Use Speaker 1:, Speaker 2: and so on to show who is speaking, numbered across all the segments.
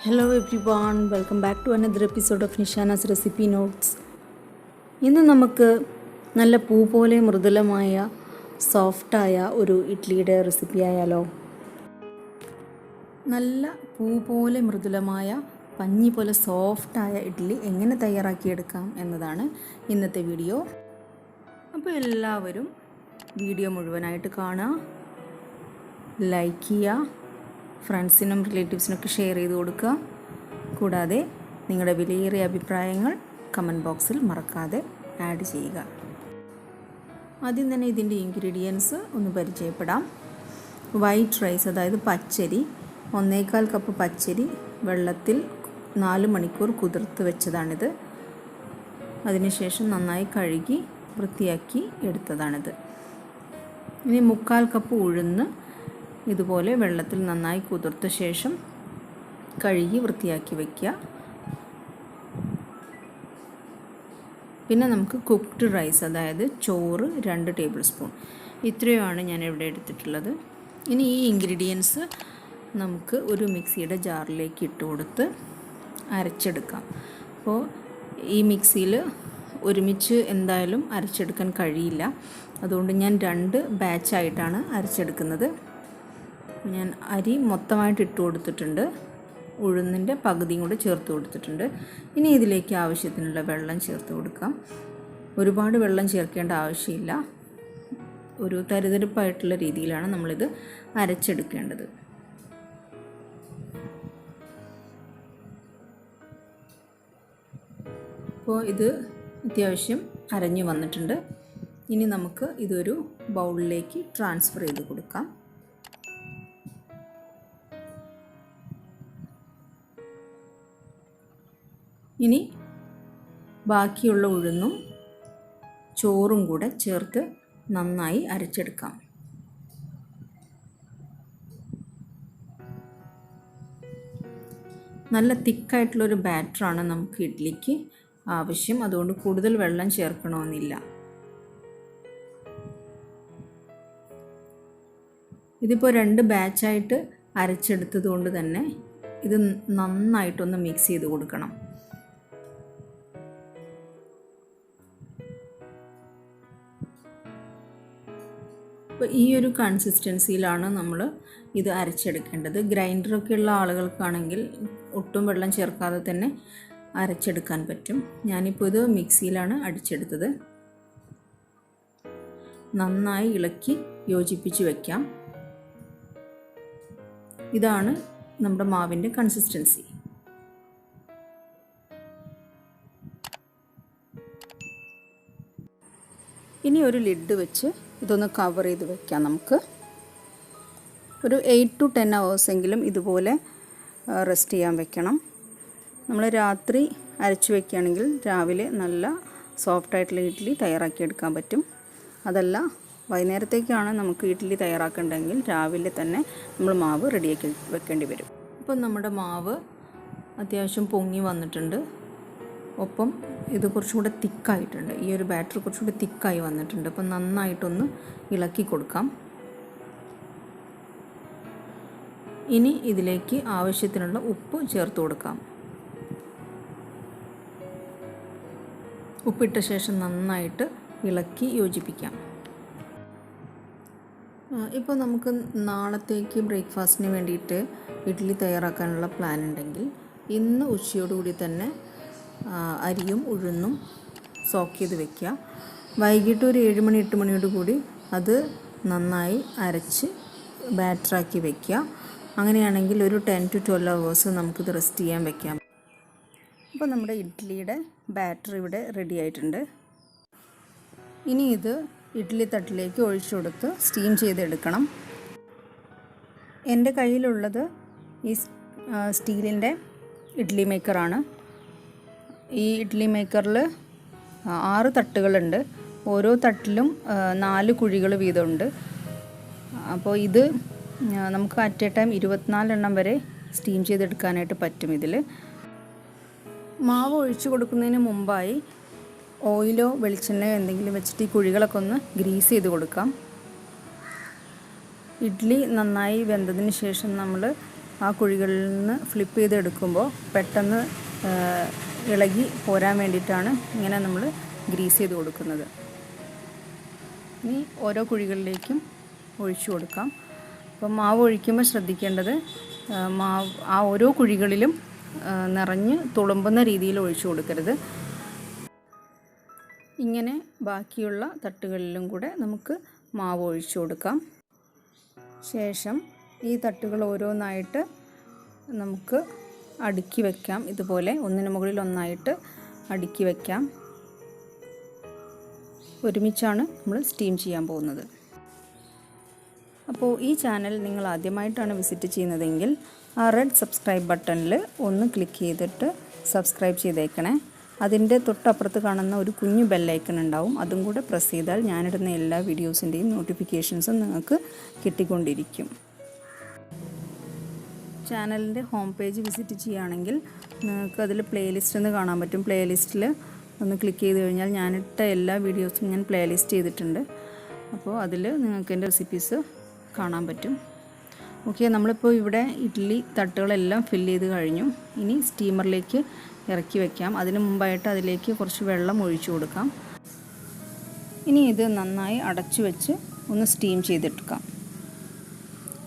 Speaker 1: Hello everyone, welcome back to another episode of NISHANA'S recipe notes. ഇന്ന് നമുക്ക് നല്ല പൂ പോലെ മൃദുലമായ സോഫ്റ്റായ ഒരു ഇഡ്ലിയുടെ റെസിപ്പി ആയാലോ. നല്ല പൂ പോലെ മൃദുലമായ പഞ്ഞി പോലെ സോഫ്റ്റായ ഇഡ്ലി എങ്ങനെ തയ്യാറാക്കിയെടുക്കാം എന്നതാണ് ഇന്നത്തെ വീഡിയോ. അപ്പോൾ എല്ലാവരും വീഡിയോ മുഴുവനായിട്ട് കാണുക, ലൈക്ക് ചെയ്യുക, ഫ്രണ്ട്സിനും റിലേറ്റീവ്സിനൊക്കെ ഷെയർ ചെയ്ത് കൊടുക്കുക. കൂടാതെ നിങ്ങളുടെ വിലയേറിയ അഭിപ്രായങ്ങൾ കമൻറ്റ് ബോക്സിൽ മറക്കാതെ ആഡ് ചെയ്യുക. ആദ്യം തന്നെ ഇതിൻ്റെ ഇൻഗ്രീഡിയൻസ് ഒന്ന് പരിചയപ്പെടാം. വൈറ്റ് റൈസ്, അതായത് പച്ചരി, 1/4 കപ്പ് പച്ചരി വെള്ളത്തിൽ 4 മണിക്കൂർ കുതിർത്ത് വെച്ചതാണിത്. അതിനുശേഷം നന്നായി കഴുകി വൃത്തിയാക്കി എടുത്തതാണിത്. ഇനി 3/4 കപ്പ് ഉഴുന്ന് ഇതുപോലെ വെള്ളത്തിൽ നന്നായി കുതിർത്ത ശേഷം കഴുകി വൃത്തിയാക്കി വയ്ക്കുക. പിന്നെ നമുക്ക് കുക്ക്ഡ് റൈസ്, അതായത് ചോറ് 2 ടേബിൾ സ്പൂൺ. ഇത്രയുമാണ് ഞാൻ ഇവിടെ എടുത്തിട്ടുള്ളത്. ഇനി ഈ ഇൻഗ്രീഡിയൻസ് നമുക്ക് ഒരു മിക്സിയുടെ ജാറിലേക്ക് ഇട്ട് കൊടുത്ത് അരച്ചെടുക്കാം. അപ്പോൾ ഈ മിക്സിയിൽ ഒരുമിച്ച് എന്തായാലും അരച്ചെടുക്കാൻ കഴിയില്ല. അതുകൊണ്ട് ഞാൻ 2 ബാച്ചായിട്ടാണ് അരച്ചെടുക്കുന്നത്. ഞാൻ അരി മൊത്തമായിട്ട് ഇട്ട് കൊടുത്തിട്ടുണ്ട്, ഉഴുന്നിൻ്റെ പകുതിയും കൂടെ ചേർത്ത് കൊടുത്തിട്ടുണ്ട്. ഇനി ഇതിലേക്ക് ആവശ്യത്തിനുള്ള വെള്ളം ചേർത്ത് കൊടുക്കാം. ഒരുപാട് വെള്ളം ചേർക്കേണ്ട ആവശ്യമില്ല. ഒരു തരിതരിപ്പായിട്ടുള്ള രീതിയിലാണ് നമ്മളിത് അരച്ചെടുക്കേണ്ടത്. അപ്പോൾ ഇത് അത്യാവശ്യം അരഞ്ഞു വന്നിട്ടുണ്ട്. ഇനി നമുക്ക് ഇതൊരു ബൗളിലേക്ക് ട്രാൻസ്ഫർ ചെയ്ത് കൊടുക്കാം. ഇനി ബാക്കിയുള്ള ഉഴുന്നും ചോറും കൂടെ ചേർത്ത് നന്നായി അരച്ചെടുക്കാം. നല്ല തിക്കായിട്ടുള്ളൊരു ബാറ്ററാണ് നമുക്ക് ഇഡ്ലിക്ക് ആവശ്യം. അതുകൊണ്ട് കൂടുതൽ വെള്ളം ചേർക്കണമെന്നില്ല. ഇതിപ്പോൾ 2 ബാച്ചായിട്ട് അരച്ചെടുത്തത് കൊണ്ട് തന്നെ ഇത് നന്നായിട്ടൊന്ന് മിക്സ് ചെയ്ത് കൊടുക്കണം. അപ്പോൾ ഈ ഒരു കൺസിസ്റ്റൻസിയിലാണ് നമ്മൾ ഇത് അരച്ചെടുക്കേണ്ടത്. ഗ്രൈൻഡറൊക്കെ ഉള്ള ആളുകൾക്കാണെങ്കിൽ ഒട്ടും വെള്ളം ചേർക്കാതെ തന്നെ അരച്ചെടുക്കാൻ പറ്റും. ഞാനിപ്പോൾ ഇത് മിക്സിയിലാണ് അടിച്ചെടുത്തത്. നന്നായി ഇളക്കി യോജിപ്പിച്ച് വയ്ക്കാം. ഇതാണ് നമ്മുടെ മാവിൻ്റെ കൺസിസ്റ്റൻസി. ഇനി ഒരു ലിഡ് വെച്ച് ഇതൊന്ന് കവർ ചെയ്ത് വയ്ക്കാം. നമുക്ക് ഒരു 8 to 10 hours എങ്കിലും ഇതുപോലെ റെസ്റ്റ് ചെയ്യാൻ വെക്കണം. നമ്മൾ രാത്രി അരച്ച് വയ്ക്കുകയാണെങ്കിൽ രാവിലെ നല്ല സോഫ്റ്റായിട്ടുള്ള ഇഡ്ഡലി തയ്യാറാക്കിയെടുക്കാൻ പറ്റും. അതല്ല, വൈകുന്നേരത്തേക്കാണ് നമുക്ക് ഇഡ്ഡലി തയ്യാറാക്കേണ്ടതെങ്കിൽ രാവിലെ തന്നെ നമ്മൾ മാവ് റെഡിയാക്കി വെക്കേണ്ടി വരും. ഇപ്പം നമ്മുടെ മാവ് അത്യാവശ്യം പൊങ്ങി വന്നിട്ടുണ്ട്. ഒപ്പം ഇത് കുറച്ചും കൂടെ തിക്കായിട്ടുണ്ട്. ഈ ഒരു ബാറ്റർ കുറച്ചും കൂടെ തിക്കായി വന്നിട്ടുണ്ട്. അപ്പം നന്നായിട്ടൊന്ന് ഇളക്കി കൊടുക്കാം. ഇനി ഇതിലേക്ക് ആവശ്യത്തിനുള്ള ഉപ്പ് ചേർത്ത് കൊടുക്കാം. ഉപ്പിട്ട ശേഷം നന്നായിട്ട് ഇളക്കി യോജിപ്പിക്കാം. ഇപ്പോൾ നമുക്ക് നാളത്തേക്ക് ബ്രേക്ക്ഫാസ്റ്റിന് വേണ്ടിയിട്ട് ഇഡ്ഡലി തയ്യാറാക്കാനുള്ള പ്ലാൻ ഉണ്ടെങ്കിൽ ഇന്ന് ഉച്ചയോടുകൂടി തന്നെ അരിയും ഉഴുന്നും സോക്ക് ചെയ്ത് വെക്കുക. വൈകിട്ട് ഒരു 7 മണി 8 മണിയോട് കൂടി അത് നന്നായി അരച്ച് ബാറ്ററാക്കി വെക്കുക. അങ്ങനെയാണെങ്കിൽ ഒരു 10 to 12 hours നമുക്കിത് റെസ്റ്റ് ചെയ്യാൻ വെക്കാം. അപ്പോൾ നമ്മുടെ ഇഡ്ഡലിയുടെ ബാറ്റർ ഇവിടെ റെഡി ആയിട്ടുണ്ട്. ഇനി ഇത് ഇഡ്ഡലി തട്ടിലേക്ക് ഒഴിച്ചു കൊടുത്ത് സ്റ്റീം ചെയ്തെടുക്കണം. എൻ്റെ കയ്യിലുള്ളത് ഈ സ്റ്റീലിൻ്റെ ഇഡ്ഡലി മേക്കറാണ്. ഈ ഇഡ്ഡലി മേക്കറിൽ 6 തട്ടുകളുണ്ട്. ഓരോ തട്ടിലും 4 കുഴികൾ വീതമുണ്ട്. അപ്പോൾ ഇത് നമുക്ക് അറ്റ് എ ടൈം 24 എണ്ണം വരെ സ്റ്റീം ചെയ്തെടുക്കാനായിട്ട് പറ്റും. ഇതിൽ മാവ് ഒഴിച്ചു കൊടുക്കുന്നതിന് മുമ്പായി ഓയിലോ വെളിച്ചെണ്ണയോ എന്തെങ്കിലും വെച്ചിട്ട് ഈ കുഴികളൊക്കെ ഒന്ന് ഗ്രീസ് ചെയ്ത് കൊടുക്കാം. ഇഡ്ഡലി നന്നായി വെന്തതിന് ശേഷം നമ്മൾ ആ കുഴികളിൽ നിന്ന് ഫ്ലിപ്പ് ചെയ്തെടുക്കുമ്പോൾ പെട്ടെന്ന് ഇളകി പോരാൻ വേണ്ടിയിട്ടാണ് ഇങ്ങനെ നമ്മൾ ഗ്രീസ് ചെയ്ത് കൊടുക്കുന്നത്. ഇനി ഓരോ കുഴികളിലേക്കും ഒഴിച്ചു കൊടുക്കാം. അപ്പോൾ മാവ് ഒഴിക്കുമ്പോൾ ശ്രദ്ധിക്കേണ്ടത് ആ ഓരോ കുഴികളിലും നിറഞ്ഞ് തുളുമ്പുന്ന രീതിയിൽ ഒഴിച്ചു കൊടുക്കരുത്. ഇങ്ങനെ ബാക്കിയുള്ള തട്ടുകളിലും കൂടെ നമുക്ക് മാവ് ഒഴിച്ചു കൊടുക്കാം. ശേഷം ഈ തട്ടുകൾ ഓരോന്നായിട്ട് നമുക്ക് അടുക്കി വയ്ക്കാം. ഇതുപോലെ ഒന്നിനു മുകളിൽ ഒന്നായിട്ട് അടുക്കി വയ്ക്കാം. ഒരുമിച്ചാണ് നമ്മൾ സ്റ്റീം ചെയ്യാൻ പോകുന്നത്. അപ്പോൾ ഈ ചാനൽ നിങ്ങൾ ആദ്യമായിട്ടാണ് വിസിറ്റ് ചെയ്യുന്നതെങ്കിൽ ആ റെഡ് സബ്സ്ക്രൈബ് ബട്ടണിൽ ഒന്ന് ക്ലിക്ക് ചെയ്തിട്ട് സബ്സ്ക്രൈബ് ചെയ്തേക്കണേ. അതിൻ്റെ തൊട്ടപ്പുറത്ത് കാണുന്ന ഒരു കുഞ്ഞു ബെല്ലൈക്കൺ ഉണ്ടാവും. അതും കൂടെ പ്രസ് ചെയ്താൽ ഞാനിടുന്ന എല്ലാ വീഡിയോസിൻ്റെയും നോട്ടിഫിക്കേഷൻസും നിങ്ങൾക്ക് കിട്ടിക്കൊണ്ടിരിക്കും. ചാനലിൻ്റെ ഹോം പേജ് വിസിറ്റ് ചെയ്യുകയാണെങ്കിൽ നിങ്ങൾക്ക് അതിൽ പ്ലേലിസ്റ്റ് എന്ന് കാണാൻ പറ്റും. പ്ലേലിസ്റ്റിൽ ഒന്ന് ക്ലിക്ക് ചെയ്ത് കഴിഞ്ഞാൽ ഞാനിട്ട എല്ലാ വീഡിയോസും ഞാൻ പ്ലേലിസ്റ്റ് ചെയ്തിട്ടുണ്ട്. അപ്പോൾ അതിൽ നിങ്ങൾക്ക് എൻ്റെ റെസിപ്പീസ് കാണാൻ പറ്റും. ഓക്കെ, നമ്മളിപ്പോൾ ഇവിടെ ഇഡ്ഡലി തട്ടുകളെല്ലാം ഫില്ല് ചെയ്ത് കഴിഞ്ഞു. ഇനി സ്റ്റീമറിലേക്ക് ഇറക്കി വയ്ക്കാം. അതിന് മുമ്പായിട്ട് അതിലേക്ക് കുറച്ച് വെള്ളം ഒഴിച്ചു കൊടുക്കാം. ഇനി ഇത് നന്നായി അടച്ചു വെച്ച് ഒന്ന് സ്റ്റീം ചെയ്തെടുക്കാം.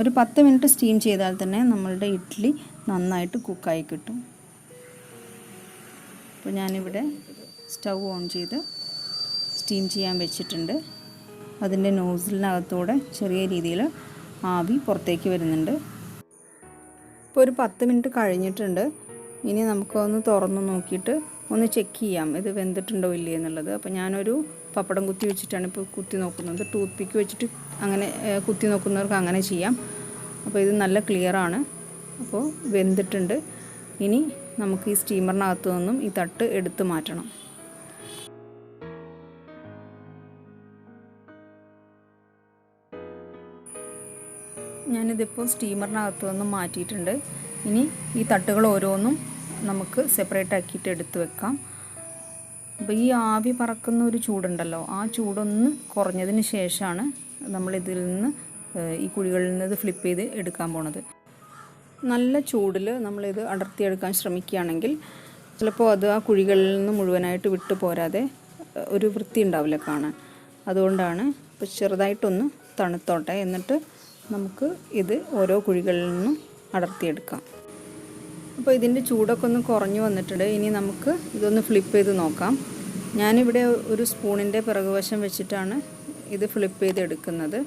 Speaker 1: ഒരു 10 മിനിറ്റ് സ്റ്റീം ചെയ്താൽ തന്നെ നമ്മളുടെ ഇഡ്ഡലി നന്നായിട്ട് കുക്കായി കിട്ടും. അപ്പോൾ ഞാനിവിടെ സ്റ്റൗ ഓൺ ചെയ്ത് സ്റ്റീം ചെയ്യാൻ വെച്ചിട്ടുണ്ട്. അതിൻ്റെ നോസിലിനകത്തൂടെ ചെറിയ രീതിയിൽ ആവി പുറത്തേക്ക് വരുന്നുണ്ട്. ഇപ്പോൾ ഒരു 10 മിനിറ്റ് കഴിഞ്ഞിട്ടുണ്ട്. ഇനി നമുക്കൊന്ന് തുറന്ന് നോക്കിയിട്ട് ഒന്ന് ചെക്ക് ചെയ്യാം ഇത് വെന്തിട്ടുണ്ടോ ഇല്ലേ എന്നുള്ളത്. അപ്പോൾ ഞാനൊരു പപ്പടം കുത്തി വെച്ചിട്ടാണ് ഇപ്പോൾ കുത്തി നോക്കുന്നത്. ടൂത്ത് പിക്ക് വെച്ചിട്ട് അങ്ങനെ കുത്തി നോക്കുന്നവർക്ക് അങ്ങനെ ചെയ്യാം. അപ്പോൾ ഇത് നല്ല ക്ലിയറാണ്. അപ്പോൾ വെന്തിട്ടുണ്ട്. ഇനി നമുക്ക് ഈ സ്റ്റീമറിനകത്തു നിന്നും ഈ തട്ട് എടുത്ത് മാറ്റണം. ഞാനിതിപ്പോൾ സ്റ്റീമറിനകത്തു നിന്നും മാറ്റിയിട്ടുണ്ട്. ഇനി ഈ തട്ടുകൾ ഓരോന്നും നമുക്ക് സെപ്പറേറ്റ് ആക്കിയിട്ട് എടുത്ത് വെക്കാം. അപ്പോൾ ഈ ആവി പറക്കുന്ന ഒരു ചൂടുണ്ടല്ലോ, ആ ചൂടൊന്ന് കുറഞ്ഞതിന് ശേഷമാണ് നമ്മളിതിൽ നിന്ന് ഈ കുഴികളിൽ നിന്ന് ഇത് ഫ്ലിപ്പ് ചെയ്ത് എടുക്കാൻ പോണത്. നല്ല ചൂടിൽ നമ്മളിത് അടർത്തിയെടുക്കാൻ ശ്രമിക്കുകയാണെങ്കിൽ ചിലപ്പോൾ അത് ആ കുഴികളിൽ നിന്ന് മുഴുവനായിട്ട് വിട്ടു പോരാതെ ഒരു വൃത്തി ഉണ്ടാവില്ല കാണാൻ. അതുകൊണ്ടാണ് ഇപ്പോൾ ചെറുതായിട്ടൊന്ന് തണുത്തോട്ടെ, എന്നിട്ട് നമുക്ക് ഇത് ഓരോ കുഴികളിൽ നിന്നും അടർത്തിയെടുക്കാം. അപ്പോൾ ഇതിൻ്റെ ചൂടൊക്കെ ഒന്ന് കുറഞ്ഞു വന്നിട്ടുണ്ട്. ഇനി നമുക്ക് ഇതൊന്ന് ഫ്ലിപ്പ് ചെയ്ത് നോക്കാം. ഞാനിവിടെ ഒരു സ്പൂണിൻ്റെ പിറകുവശം വെച്ചിട്ടാണ് ഇത് ഫ്ലിപ്പ് ചെയ്ത് എടുക്കുന്നത്.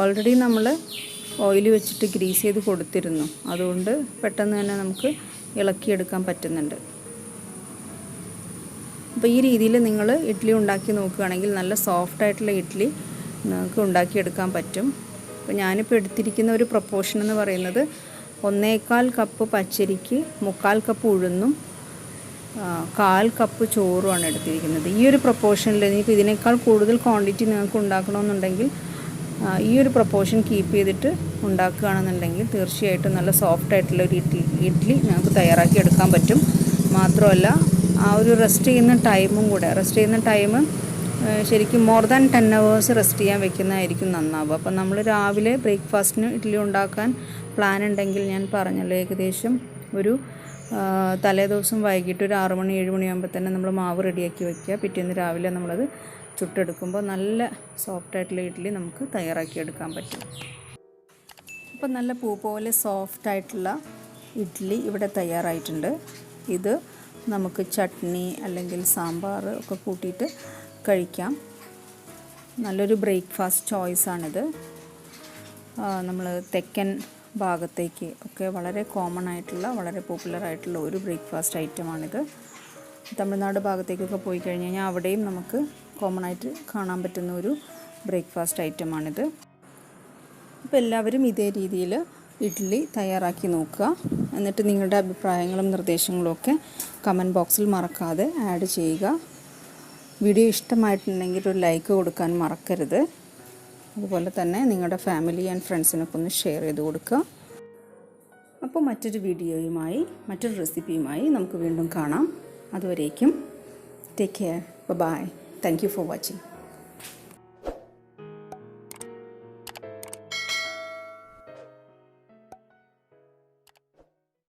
Speaker 1: ഓൾറെഡി നമ്മൾ ഓയിൽ വെച്ചിട്ട് ഗ്രീസ് ചെയ്ത് കൊടുത്തിരുന്നു. അതുകൊണ്ട് പെട്ടെന്ന് തന്നെ നമുക്ക് ഇളക്കിയെടുക്കാൻ പറ്റുന്നുണ്ട്. അപ്പോൾ ഈ രീതിയിൽ നിങ്ങൾ ഇഡ്ഡലി ഉണ്ടാക്കി നോക്കുകയാണെങ്കിൽ നല്ല സോഫ്റ്റായിട്ടുള്ള ഇഡ്ഡലി നിങ്ങൾക്ക് ഉണ്ടാക്കിയെടുക്കാൻ പറ്റും. അപ്പോൾ ഞാനിപ്പോൾ എടുത്തിരിക്കുന്ന ഒരു പ്രൊപ്പോർഷൻ എന്ന് പറയുന്നത് 1/4 കപ്പ് പച്ചരിക്ക് 3/4 കപ്പ് ഉഴുന്നും 1/4 കപ്പ് ചോറുമാണ് എടുത്തിരിക്കുന്നത്. ഈ ഒരു പ്രൊപ്പോർഷനിൽ ഇനിയിപ്പോൾ ഇതിനേക്കാൾ കൂടുതൽ ക്വാണ്ടിറ്റി നിങ്ങൾക്ക് ഉണ്ടാക്കണമെന്നുണ്ടെങ്കിൽ ഈ ഒരു പ്രൊപ്പോർഷൻ കീപ്പ് ചെയ്തിട്ട് ഉണ്ടാക്കുകയാണെന്നുണ്ടെങ്കിൽ തീർച്ചയായിട്ടും നല്ല സോഫ്റ്റായിട്ടുള്ള ഒരു ഇഡ്ഡലി നിങ്ങൾക്ക് തയ്യാറാക്കി എടുക്കാൻ പറ്റും. മാത്രമല്ല ആ ഒരു റെസ്റ്റ് ചെയ്യുന്ന ടൈം ശരിക്കും മോർ ദാൻ 10 hours റെസ്റ്റ് ചെയ്യാൻ വെക്കുന്നതായിരിക്കും നന്നാവുക. അപ്പം നമ്മൾ രാവിലെ ബ്രേക്ക്ഫാസ്റ്റിന് ഇഡ്ഡലി ഉണ്ടാക്കാൻ പ്ലാൻ ഉണ്ടെങ്കിൽ ഞാൻ പറഞ്ഞല്ലോ, ഏകദേശം ഒരു തലേദിവസം വൈകിട്ട് ഒരു 6 മണി 7 മണിയാകുമ്പോൾ തന്നെ നമ്മൾ മാവ് റെഡിയാക്കി വയ്ക്കുക. പിറ്റേന്ന് രാവിലെ നമ്മളത് ചുട്ടെടുക്കുമ്പോൾ നല്ല സോഫ്റ്റായിട്ടുള്ള ഇഡ്ഡലി നമുക്ക് തയ്യാറാക്കിയെടുക്കാൻ പറ്റും. അപ്പം നല്ല പൂ പോലെ സോഫ്റ്റായിട്ടുള്ള ഇഡ്ഡലി ഇവിടെ തയ്യാറായിട്ടുണ്ട്. ഇത് നമുക്ക് ചട്നി അല്ലെങ്കിൽ സാമ്പാർ ഒക്കെ കൂട്ടിയിട്ട് കഴിക്കാം. നല്ലൊരു ബ്രേക്ക്ഫാസ്റ്റ് ചോയ്സാണിത്. നമ്മൾ തെക്കൻ ഭാഗത്തേക്ക് ഒക്കെ വളരെ കോമൺ ആയിട്ടുള്ള വളരെ പോപ്പുലർ ആയിട്ടുള്ള ഒരു ബ്രേക്ക്ഫാസ്റ്റ് ഐറ്റമാണിത്. തമിഴ്നാട് ഭാഗത്തേക്കൊക്കെ പോയി കഴിഞ്ഞ് കഴിഞ്ഞാൽ അവിടെയും നമുക്ക് കോമൺ ആയിട്ട് കാണാൻ പറ്റുന്ന ഒരു ബ്രേക്ക്ഫാസ്റ്റ് ഐറ്റമാണിത്. അപ്പോൾ എല്ലാവരും ഇതേ രീതിയിൽ ഇഡ്ഡലി തയ്യാറാക്കി നോക്കുക. എന്നിട്ട് നിങ്ങളുടെ അഭിപ്രായങ്ങളും നിർദ്ദേശങ്ങളും ഒക്കെ കമൻറ്റ് ബോക്സിൽ മറക്കാതെ ആഡ് ചെയ്യുക. വീഡിയോ ഇഷ്ടമായിട്ടുണ്ടെങ്കിൽ ഒരു ലൈക്ക് കൊടുക്കാൻ മറക്കരുത്. അതുപോലെ തന്നെ നിങ്ങളുടെ ഫാമിലി ആൻഡ് ഫ്രണ്ട്സിനൊക്കെ ഒന്ന് ഷെയർ ചെയ്ത് കൊടുക്കുക. അപ്പോൾ മറ്റൊരു വീഡിയോയുമായി മറ്റൊരു റെസിപ്പിയുമായി നമുക്ക് വീണ്ടും കാണാം. അതുവരേക്കും take care. Bye. Thank you for watching.